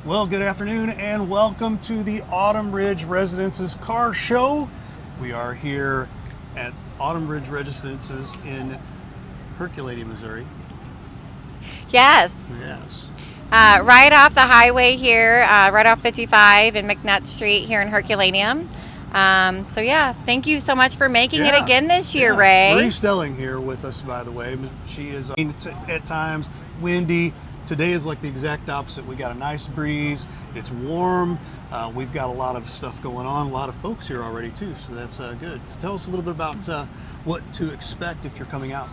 Well, good afternoon and welcome to the Autumn Ridge Residences Car Show. We are here at Autumn Ridge Residences in Herculaneum, Missouri. Yes. Yes. Right off the highway here, right off 55 and McNutt Street here in Herculaneum. So yeah, thank you so much for making it again this year, Ray. Marie Stelling here with us, by the way. She is at times windy. Today is like the exact opposite. We got a nice breeze. It's warm. We've got a lot of stuff going on. A lot of folks here already too, so that's good. So tell us a little bit about what to expect if you're coming out.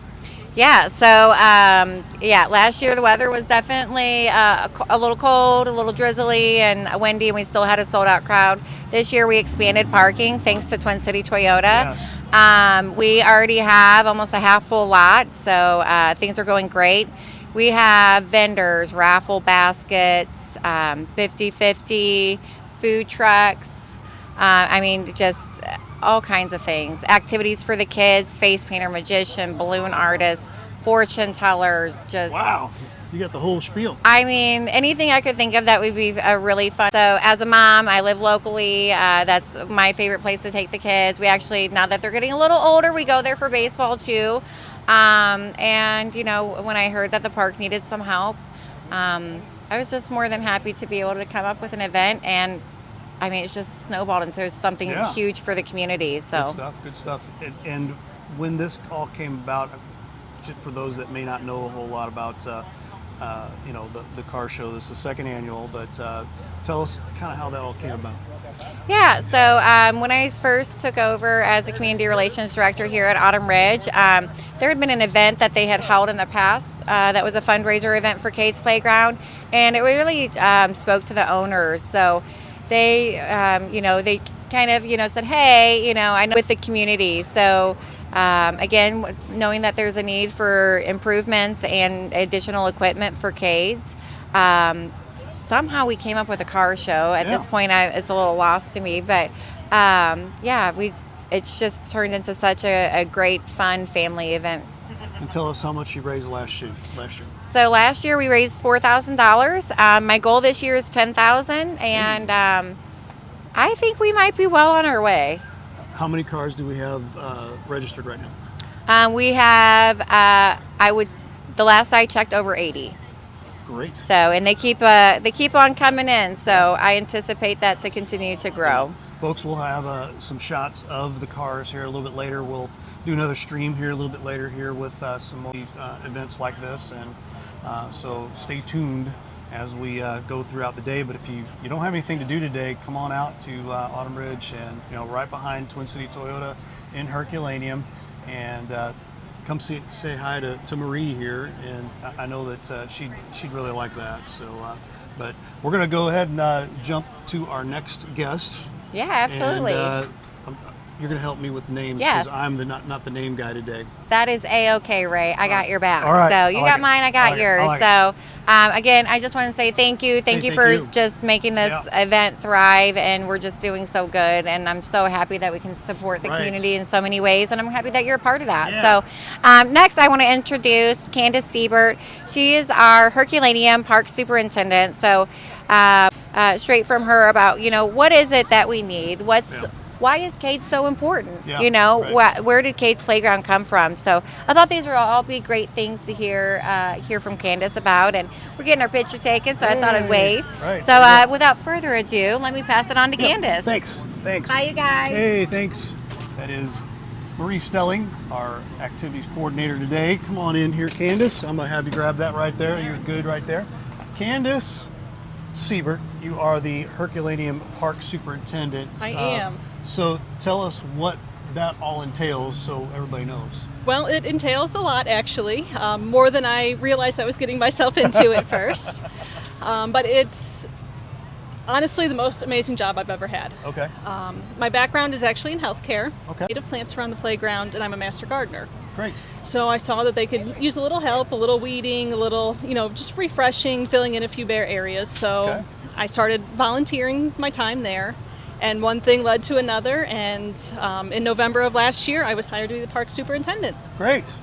Yeah, so last year the weather was definitely a little cold, a little drizzly, and windy, and we still had a sold-out crowd. This year we expanded parking thanks to Twin City Toyota. Yes. We already have almost a half-full lot, so things are going great. We have vendors, raffle baskets, 50-50, food trucks, just all kinds of things. Activities for the kids, face painter, magician, balloon artist, fortune teller, just... Wow, you got the whole spiel. Anything I could think of that would be really fun. So as a mom, I live locally. That's my favorite place to take the kids. We actually, now that they're getting a little older, we go there for baseball too. And when I heard that the park needed some help, I was just more than happy to be able to come up with an event, and it's just snowballed into something huge for the community. So good stuff. And when this all came about, for those that may not know a whole lot about the car show, this is the second annual, but tell us kind of how that all came about. Yeah, so when I first took over as a community relations director here at Autumn Ridge, there had been an event that they had held in the past that was a fundraiser event for Cades Playground, and it really spoke to the owners. So they, they kind of, said, hey, I know with the community. So again, knowing that there's a need for improvements and additional equipment for Cades, somehow we came up with a car show. At this point, it's a little lost to me, but it's just turned into such a great, fun family event. And tell us how much you raised last year. So last year we raised $4,000. My goal this year is $10,000, and I think we might be well on our way. How many cars do we have registered right now? We have, the last I checked, over 80. Great. So, and they keep on coming in. So I anticipate that to continue to grow. Folks, we'll have some shots of the cars here a little bit later. We'll do another stream here a little bit later here with some more events like this, and so stay tuned as we go throughout the day. But if you don't have anything to do today, come on out to Autumn Ridge, and right behind Twin City Toyota in Herculaneum, and come say hi to Marie here, and I know that she'd really like that. So, but we're going to go ahead and jump to our next guest. Yeah, absolutely. And, you're going to help me with the names, because I'm not the name guy today. That is A-okay, Ray. I got your back. All right. So you got mine, I got yours. So again, I just want to say thank you. Thank you for just making this event thrive, and we're just doing so good. And I'm so happy that we can support the community in so many ways, and I'm happy that you're a part of that. Yeah. So next, I want to introduce Candace Siebert. She is our Herculaneum Park Superintendent. So straight from her about, what is it that we need? Why is Cades so important? Where did Cades Playground come from? So I thought these would all be great things to hear from Candace about, and we're getting our picture taken, so I thought I'd wave. Right. So without further ado, let me pass it on to Candace. Thanks. Bye, you guys. Hey, thanks. That is Marie Stelling, our activities coordinator today. Come on in here, Candace. I'm going to have you grab that right there. You're good right there. Candace Siebert, you are the Herculaneum Park Superintendent. I am. So tell us what that all entails so everybody knows. Well, it entails a lot, actually, more than I realized I was getting myself into at first. But it's honestly the most amazing job I've ever had. Okay. My background is actually in healthcare. Okay. Native plants around the playground, and I'm a master gardener. Great. So I saw that they could use a little help, a little weeding, a little, just refreshing, filling in a few bare areas. So I started volunteering my time there. And one thing led to another, and in November of last year, I was hired to be the park superintendent. Great.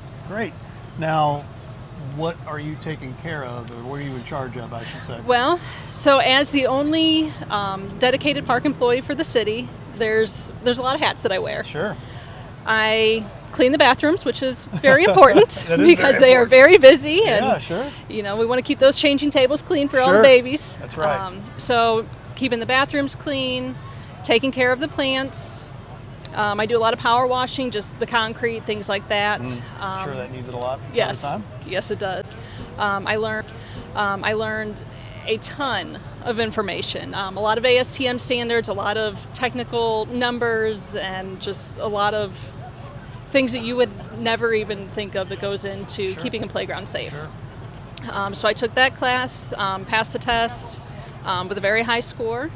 Now, what are you taking care of, or what are you in charge of, I should say? Well, so as the only dedicated park employee for the city, there's a lot of hats that I wear. Sure. I clean the bathrooms, which is very important That is because very they are important. very busy, and Yeah, sure. you know, we want to keep those changing tables clean for all the Sure. babies. That's right. So keeping the bathrooms clean, taking care of the plants. I do a lot of power washing, just the concrete, things like that. I'm sure that needs it a lot from Yes, time to time. yes, it does. I learned a ton of information, a lot of ASTM standards, a lot of technical numbers, and just a lot of things that you would never even think of that goes into Sure. keeping a playground safe. Sure. So I took that class, passed the test with a very high score.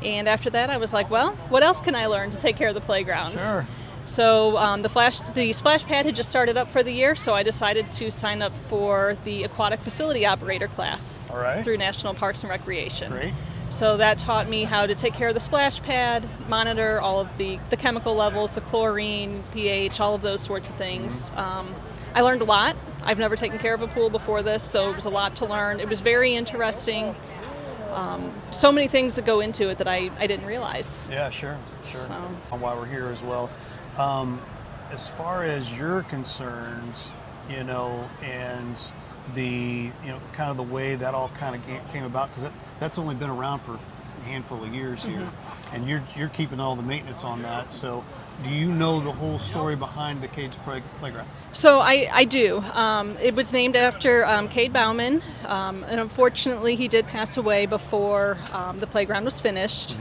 And after that, I was like, well, what else can I learn to take care of the playground? Sure. So the splash pad had just started up for the year, so I decided to sign up for the aquatic facility operator class All right. through National Parks and Recreation. Great. So that taught me how to take care of the splash pad, monitor all of the chemical levels, the chlorine, pH, all of those sorts of things. I learned a lot. I've never taken care of a pool before this, so it was a lot to learn. It was very interesting. So many things that go into it that I didn't realize. Yeah, sure. So- While we're here as well, as far as your concerns, you know, and the, you know, kind of the way that all kind of came about, because that's only been around for a handful of years here, and you're keeping all the maintenance on that. So, do you know the whole story behind the Cades Playground? So I do. It was named after Cade Bauman, and unfortunately he did pass away before the playground was finished.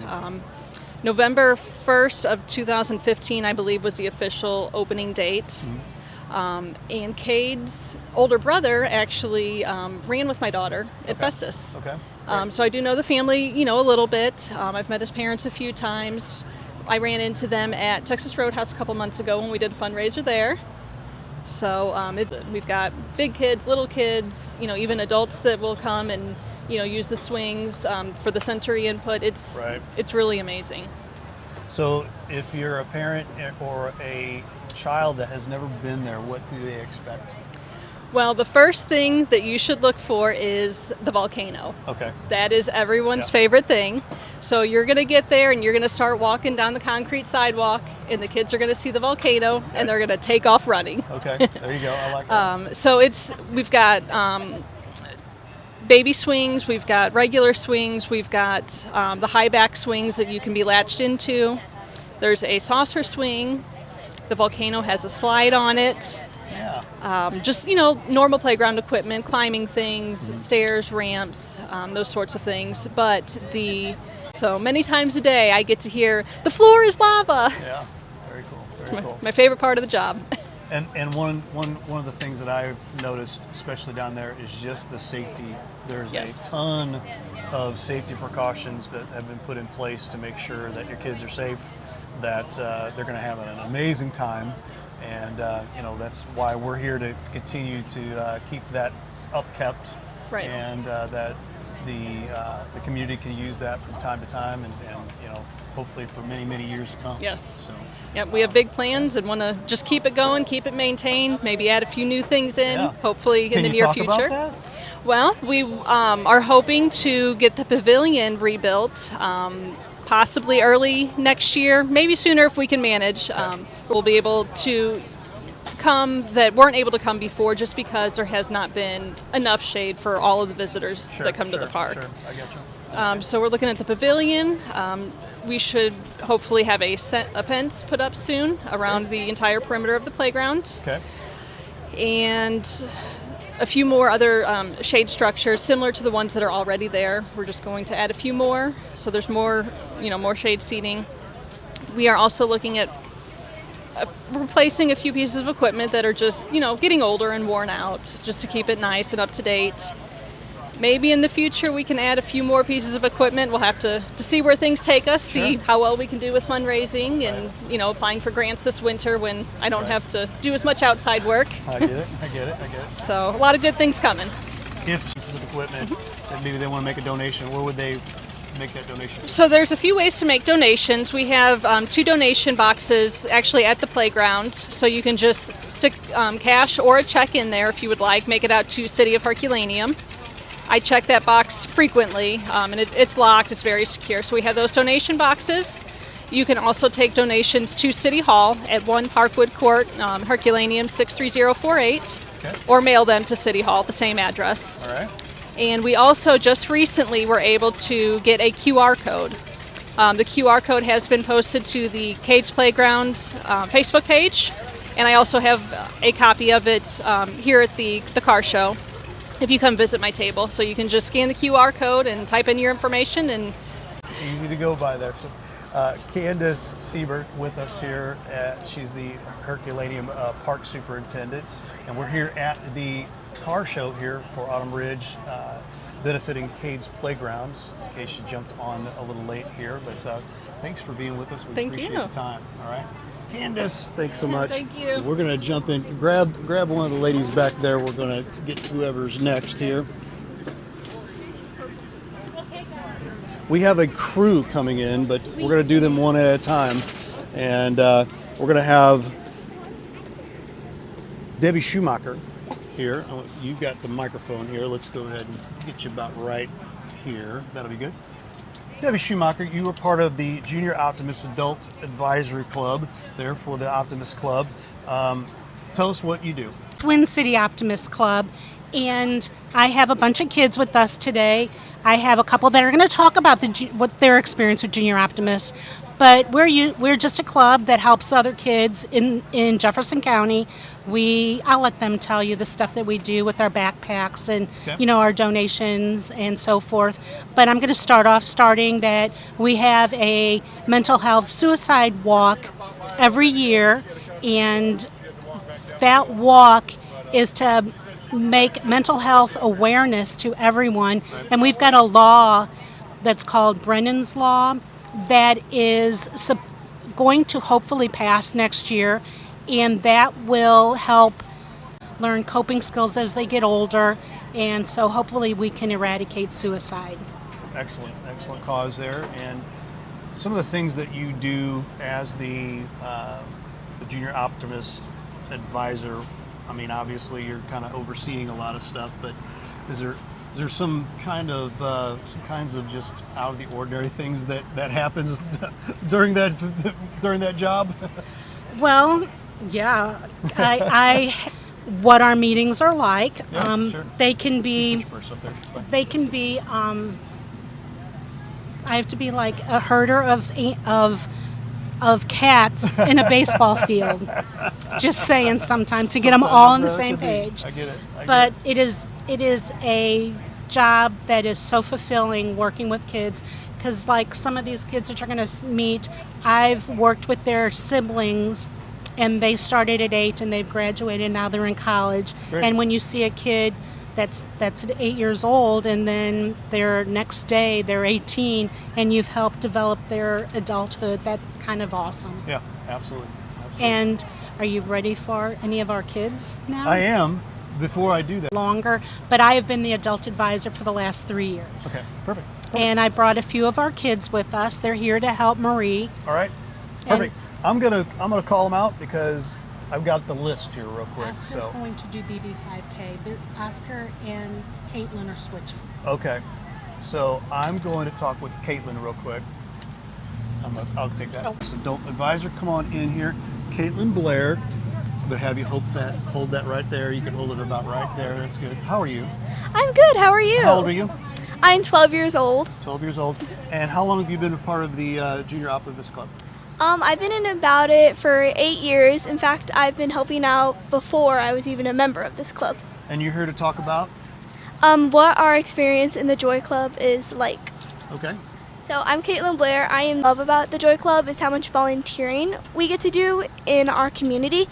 November 1st of 2015, I believe, was the official opening date. And Cade's older brother actually ran with my daughter at Festus. Okay. So I do know the family, you know, a little bit. I've met his parents a few times. I ran into them at Texas Roadhouse a couple months ago when we did a fundraiser there. So we've got big kids, little kids, you know, even adults that will come and, you know, use the swings for the sensory input. It's really amazing. So, if you're a parent or a child that has never been there, what do they expect? Well, the first thing that you should look for is the volcano. Okay. That is everyone's Yeah. favorite thing. So you're going to get there and you're going to start walking down the concrete sidewalk, and the kids are going to see the volcano and they're going to take off running. Okay. There you go. I like that. So we've got baby swings, we've got regular swings, we've got the high back swings that you can be latched into. There's a saucer swing. The volcano has a slide on it. Yeah. Just, you know, normal playground equipment, climbing things, stairs, ramps, those sorts of things. But so many times a day I get to hear, the floor is lava. Yeah. Very cool. Very cool. My favorite part of the job. And one of the things that I've noticed, especially down there, is just the safety. There's Yes. a ton of safety precautions that have been put in place to make sure that your kids are safe, that they're going to have an amazing time, and you know, that's why we're here to continue to keep that upkept, Right. and that the community can use that from time to time, and you know, hopefully for many years to come. Yes. So, Yep, we have big plans and want to just keep it going, keep it maintained, maybe add a few new things in, Yeah. hopefully in Can the you near talk future. about that? Well, we are hoping to get the pavilion rebuilt, possibly early next year, maybe sooner if we can manage. We'll be able to come that weren't able to come before just because there has not been enough shade for all of the visitors that come to the park. Sure, I get you. So we're looking at the pavilion. We should hopefully have a fence put up soon around the entire perimeter of the playground, Okay. and a few more other shade structures similar to the ones that are already there. We're just going to add a few more, so there's more, you know, more shade seating. We are also looking at replacing a few pieces of equipment that are just, you know, getting older and worn out, just to keep it nice and up to date. Maybe in the future we can add a few more pieces of equipment. We'll have to see where things take us, see Sure. how well we can do with fundraising and, you know, applying for grants this winter when I don't have to do as much outside work. I get it. I get it. So a lot of good things coming. If pieces of equipment that maybe they want to make a donation, where would they make that donation? So there's a few ways to make donations. We have 2 donation boxes actually at the playground, so you can just stick cash or a check in there if you would like. Make it out to City of Herculaneum. I check that box frequently, and it's locked. It's very secure. So we have those donation boxes. You can also take donations to City Hall at 1 Parkwood Court, Herculaneum 63048, Okay. or mail them to City Hall at the same address. All right. And we also just recently were able to get a QR code. The QR code has been posted to the Cades Playground Facebook page, and I also have a copy of it here at the car show if you come visit my table. So you can just scan the QR code and type in your information, and Easy to go by there. So, Candace Siebert with us here. She's the Herculaneum Park Superintendent, and we're here at the car show here for Autumn Ridge, benefiting Cades Playgrounds. In case you jumped on a little late here, but thanks for being with us. We Thank appreciate you. the time. All right, Candace, thanks so much. Thank you. We're going to jump in. Grab one of the ladies back there. We're going to get whoever's next here. We have a crew coming in, but we're going to do them one at a time. And we're going to have Debbie Schumacher here. You've got the microphone here. Let's go ahead and get you about right here. That'll be good. Debbie Schumacher, you were part of the Junior Optimist Adult Advisory Club there for the Optimist Club. Tell us what you do. Twin City Optimist Club, and I have a bunch of kids with us today. I have a couple that are going to talk about what their experience with Junior Optimist. But we're just a club that helps other kids in Jefferson County. I'll let them tell you the stuff that we do with our backpacks and Okay. our donations and so forth. But I'm going to start off that we have a mental health suicide walk every year, and that walk is to make mental health awareness to everyone. And we've got a law that's called Brennan's Law that is going to hopefully pass next year, and that will help learn coping skills as they get older, and so hopefully we can eradicate suicide. Excellent cause there. And some of the things that you do as the Junior Optimist Advisor, I mean, obviously you're kind of overseeing a lot of stuff, but is there some kinds of just out of the ordinary things that happens during that job? Well, yeah, I what our meetings are like. Yeah, sure. They can be. Disperse up there, it's fine. They can be. I have to be like a herder of cats in a baseball field. Just saying, sometimes to get them all on the same page. I get it. But it is a job that is so fulfilling working with kids, because like some of these kids that you're going to meet, I've worked with their siblings, and they started at 8 and they've graduated, now they're in college. Great. And when you see a kid that's 8 years old, and then their next day they're 18, and you've helped develop their adulthood, that's kind of awesome. Yeah, absolutely. And are you ready for any of our kids now? I am. Before I do that. Longer, but I have been the adult advisor for the last 3 years. Okay, perfect. And I brought a few of our kids with us. They're here to help Marie. All right, perfect. I'm gonna call them out because I've got the list here real quick. Oscar's going to do BB5K. Oscar and Caitlin are switching. Okay, so I'm going to talk with Caitlin real quick. I'll take that. Oh. So adult advisor, come on in here. Caitlin Blair. But have you hold that right there. You can hold it about right there. That's good. How are you? I'm good. How are you? How old are you? I'm 12 years old. 12 years old. And how long have you been a part of the Junior Optimist Club? I've been in about it for 8 years. In fact, I've been helping out before I was even a member of this club. And you're here to talk about? What our experience in the Joy Club is like. Okay. So I'm Caitlin Blair. I love about the Joy Club is how much volunteering we get to do in our community,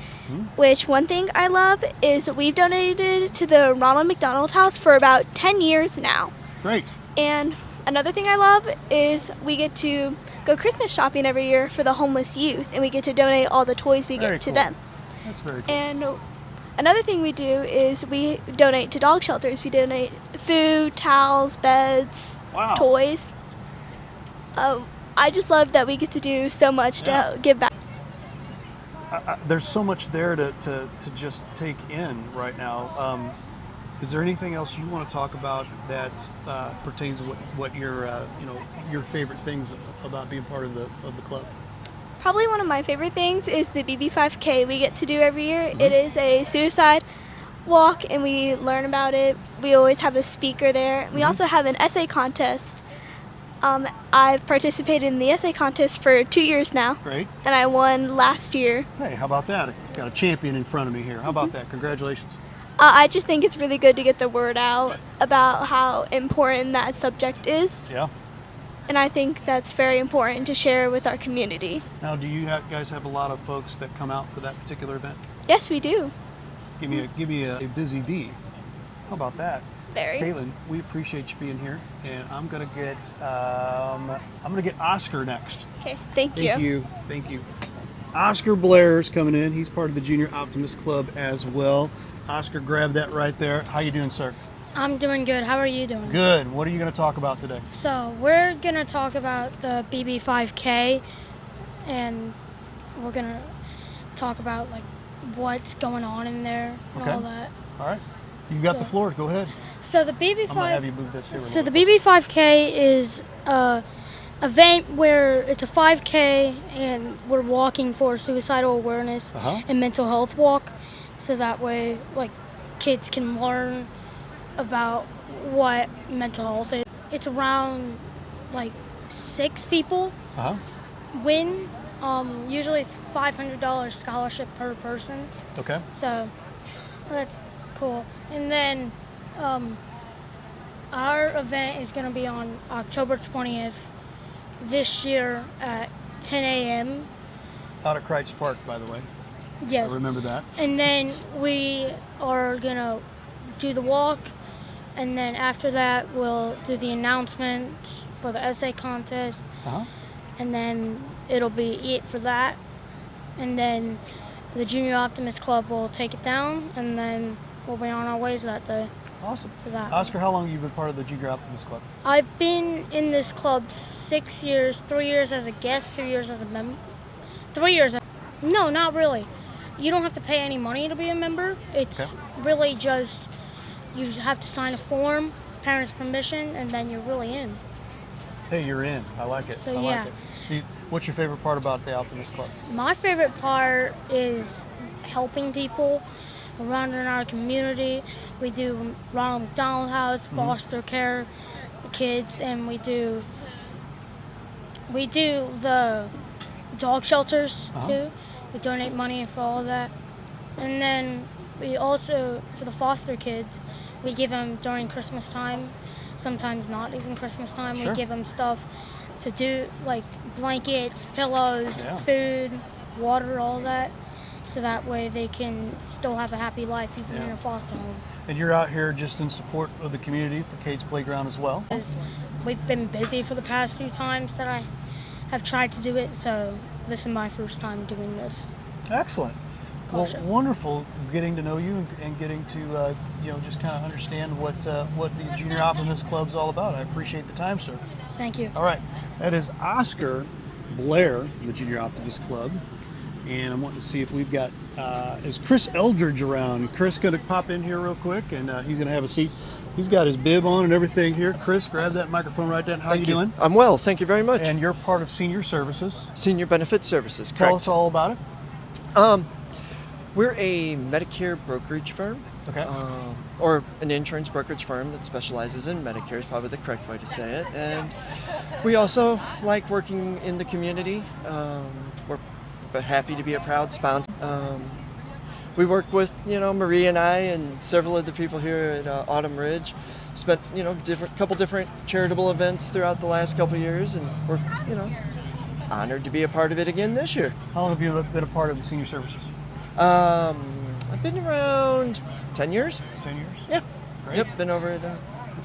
which one thing I love is we've donated to the Ronald McDonald House for about 10 years now. Great. And another thing I love is we get to go Christmas shopping every year for the homeless youth, and we get to donate all the toys we Very get to cool. them. That's very cool. And another thing we do is we donate to dog shelters. We donate food, towels, beds, Wow. toys. I just love that we get to do so much to give back. There's so much there to just take in right now. Is there anything else you want to talk about that pertains to what your your favorite things about being part of the club? Probably one of my favorite things is the BB5K we get to do every year. It is a suicide walk, and we learn about it. We always have a speaker there. We also have an essay contest. I've participated in the essay contest for 2 years now. Great. And I won last year. Hey, how about that? Got a champion in front of me here. How about that? Congratulations. I just think it's really good to get the word out about how important that subject is. Yeah. And I think that's very important to share with our community. Now, do you guys have a lot of folks that come out for that particular event? Yes, we do. Give me a busy bee. How about that? Very. Caitlin, we appreciate you being here, and I'm gonna get Oscar next. Okay, thank you. Thank you. Oscar Blair is coming in. He's part of the Junior Optimist Club as well. Oscar, grab that right there. How you doing, sir? I'm doing good. How are you doing? Good. What are you going to talk about today? So we're gonna talk about the BB5K, and we're gonna talk about like what's going on in there and Okay. all that. All right. You got the So- floor. Go ahead. So the I'm going to have you BB5. move this here. a So little the bit. BB5K is a event where it's a 5K, and we're walking for suicidal awareness Uh-huh. and mental health walk, so that way like kids can learn about what mental health is. It's around like 6 people Uh-huh. win. Usually it's $500 scholarship per person, Okay. so that's cool. And then our event is going to be on October 20th this year at 10 a.m. Out at Kreitz Park, by the way. Yes. I remember that. And then we are going to do the walk, and then after that we'll do the announcement for the essay contest, Uh-huh. and then it'll be it for that. And then the Junior Optimist Club will take it down, and then we'll be on our ways that day Awesome. to that. Oscar, how long have you been part of the Junior Optimist Club? I've been in this club 6 years, 3 years as a guest, 2 years as a member. 3 years. No, not really. You don't have to pay any money to be a member. It's really just you have to sign a form, parents' permission, and then you're really in. Hey, you're in. I like it. So, I yeah. like it. What's your favorite part about the Optimist Club? My favorite part is helping people around in our community. We do Ronald McDonald House, foster care kids, and we do the dog shelters too. We donate money for all of that. And then we also, for the foster kids, we give them during Christmas time, sometimes not even Christmas time, Sure. we give them stuff to do, like blankets, pillows, Yeah. food, water, all that, so that way they can still have a happy life even in Yeah. a foster home. And you're out here just in support of the community for Kate's Playground as well? Because we've been busy for the past 2 times that I have tried to do it, so this is my first time doing this. Excellent. Well, Gotcha. wonderful getting to know you and getting to just kind of understand what the Junior Optimist Club's all about. I appreciate the time, sir. Thank you. All right, that is Oscar Blair from the Junior Optimist Club, and I'm wanting to see if we've got is Chris Eldridge around. Chris gonna pop in here real quick, and he's gonna have a seat. He's got his bib on and everything here. Chris, grab that microphone right there. How you doing? I'm well, thank you very much. And you're part of Senior Services. Senior Benefit Services, Tell correct. us all about it. We're a Medicare brokerage firm, Okay. or an insurance brokerage firm that specializes in Medicare is probably the correct way to say it. And we also like working in the community. We're happy to be a proud sponsor. We work with, Marie and I and several of the people here at Autumn Ridge. Spent, couple different charitable events throughout the last couple of years, and we're, honored to be a part of it again this year. How long have you been a part of the Senior Services? I've been around 10 years. 10 years? Yeah. Great. Yep, been over it.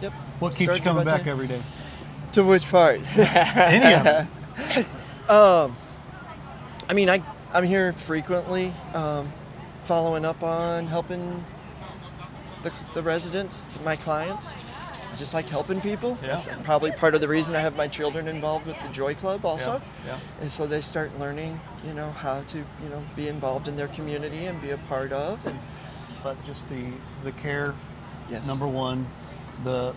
Yep. What keeps you Started coming about back 10. every day? To which part? Any of it. I mean, I'm here frequently, following up on helping the residents, my clients. just like helping people. Yeah. That's probably part of the reason I have my children involved with the Joy Club also. Yeah. And so they start learning, how to, be involved in their community and be a part of. And But just the care, yes. number one, the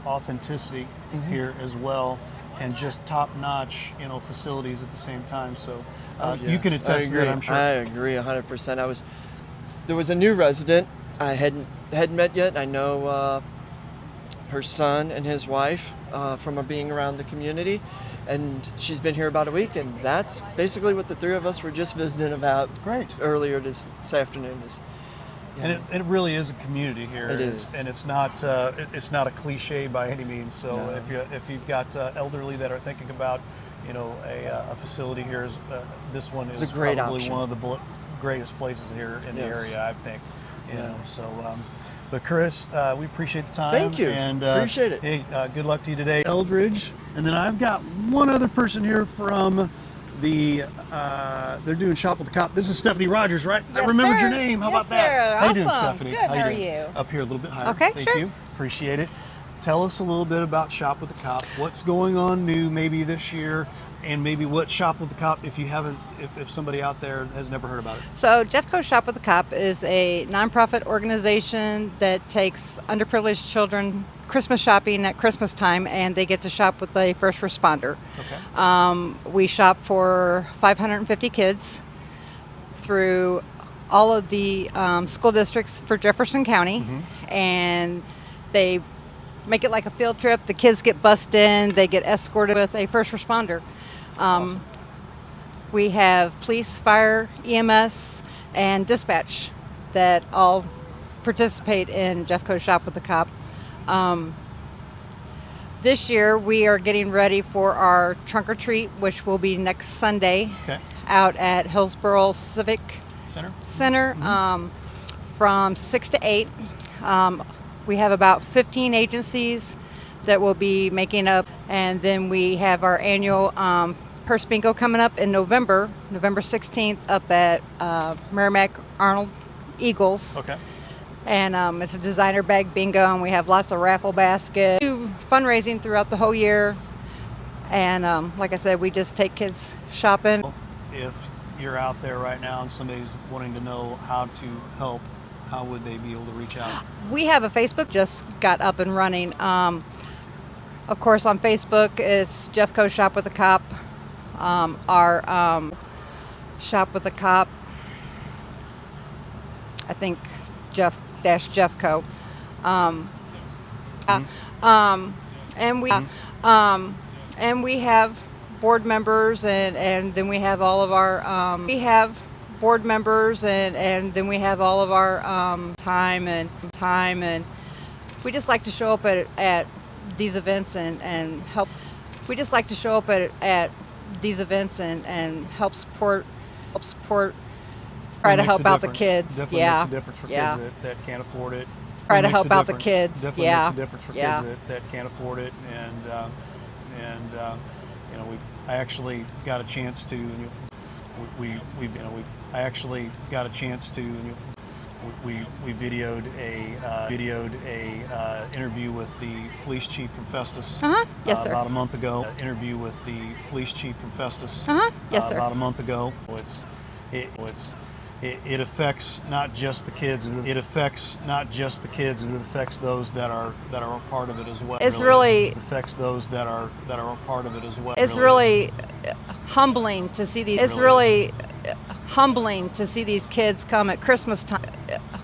authenticity here as well, and just top notch, facilities at the same time. So you can attest to that, I'm sure. I agree 100%. There was a new resident I hadn't met yet. I know her son and his wife from being around the community, and she's been here about a week, and that's basically what the three of us were just visiting about. Great. Earlier this afternoon. And it really is a community here. It is. And it's not a cliche by any means. So No. if you've got elderly that are thinking about a facility here, this one is It's a great probably option. one of the greatest places here in the Yes. area, I think. Yeah. So, but Chris, we appreciate the time. Thank you. And Appreciate it. Hey, good luck to you today, Eldridge. And then I've got one other person here from they're doing Shop with the Cop. This is Stephanie Rogers, right? I Yes, remembered sir. your name. How Yes, about that? sir. How you doing, Awesome. Stephanie? Good. How How are doing? you? Up here a little bit higher. Okay, Thank sure. you. Appreciate it. Tell us a little bit about Shop with the Cop. What's going on new maybe this year, and maybe what Shop with the Cop, if somebody out there has never heard about it. So Jeffco Shop with the Cop is a nonprofit organization that takes underprivileged children Christmas shopping at Christmas time, and they get to shop with a first responder. Okay. We shop for 550 kids through all of the school districts for Jefferson County, and they make it like a field trip. The kids get bussed in, they get escorted with a first responder. Awesome. We have police, fire, EMS, and dispatch that all participate in Jeffco Shop with the Cop. This year we are getting ready for our trunk or treat, which will be next Sunday Okay. out at Hillsborough Civic Center. Center from 6 to 8. We have about 15 agencies that will be making up, and then we have our annual purse bingo coming up in November 16th up at Merrimack Arnold Eagles. Okay. And it's a designer bag bingo, and we have lots of raffle baskets. We do fundraising throughout the whole year, and like I said, we just take kids shopping. If you're out there right now and somebody's wanting to know how to help, how would they be able to reach out? We have a Facebook, just got up and running. Of course, on Facebook, it's Jeffco Shop with the Cop. Our Shop with the Cop, I think Jeffco. And we have board members, and then we have all of our time, and we just like to show up at these events and help. We just like to show up at these events and help support. Try to Makes help a out the difference. kids. Definitely Yeah. makes a difference for Yeah. kids that can't afford it. Try to Makes help a out the difference. kids. Definitely Yeah. makes a difference for Yeah. kids that can't afford it. I actually got a chance to. I actually got a chance to. We videoed a interview with the police chief from Festus. Yes, sir. About a month ago. Interview with the police chief from Festus. Yes, sir. About a month ago. It affects not just the kids. It affects not just the kids. It affects those that are a part of it as well. It's really- It affects those that are a part of it as well. It's really humbling to see these. It's really humbling to see these kids come at Christmas time.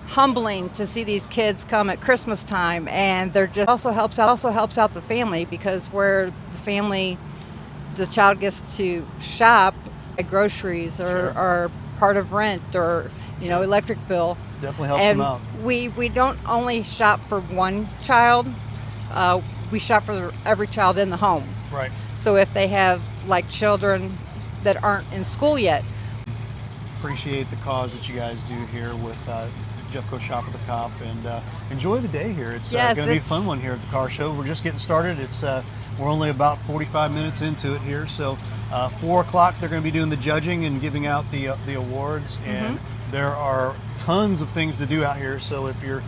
Humbling to see these kids come at Christmas time, and they're just also helps out the family, because where the child gets to shop at groceries or part of rent or electric bill. Definitely helps And them out. we don't only shop for one child. We shop for every child in the home. Right. So if they have like children that aren't in school yet, Appreciate the cause that you guys do here with Jeffco Shop with the Cop, and enjoy the day here. It's Yes, going to be a it's- fun one here at the car show. We're just getting started. We're only about 45 minutes into it here, so 4 o'clock they're going to be doing the judging and giving out the awards, and there are tons of things to do out here. So if you're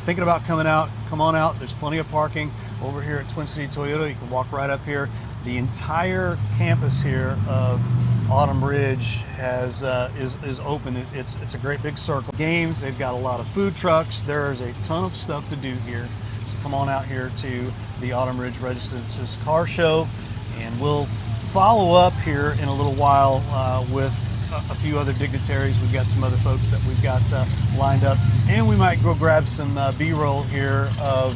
thinking about coming out, come on out. There's plenty of parking over here at Twin City Toyota. You can walk right up here. The entire campus here of Autumn Ridge is open. It's a great big circle. Games, they've got a lot of food trucks. There's a ton of stuff to do here. So come on out here to the Autumn Ridge Residences Car Show, and we'll follow up here in a little while with a few other dignitaries. We've got some other folks that we've got lined up, and we might go grab some B-roll here of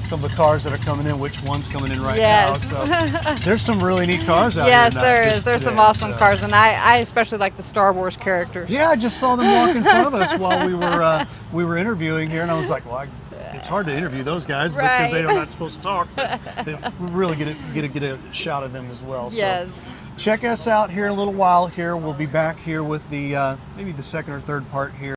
some of the cars that are coming in. Which one's coming in right Yes. now? So there's some really neat cars out Yes, here. there is. There's some awesome cars, and I especially like the Star Wars characters. Yeah, I just saw them walk in front of us while we were interviewing here, and I was like, well, it's hard to interview those guys because Right. they're not supposed to talk. We really get a shot of them as well. So Yes. check us out here in a little while. Here we'll be back here with the maybe the second or third part here.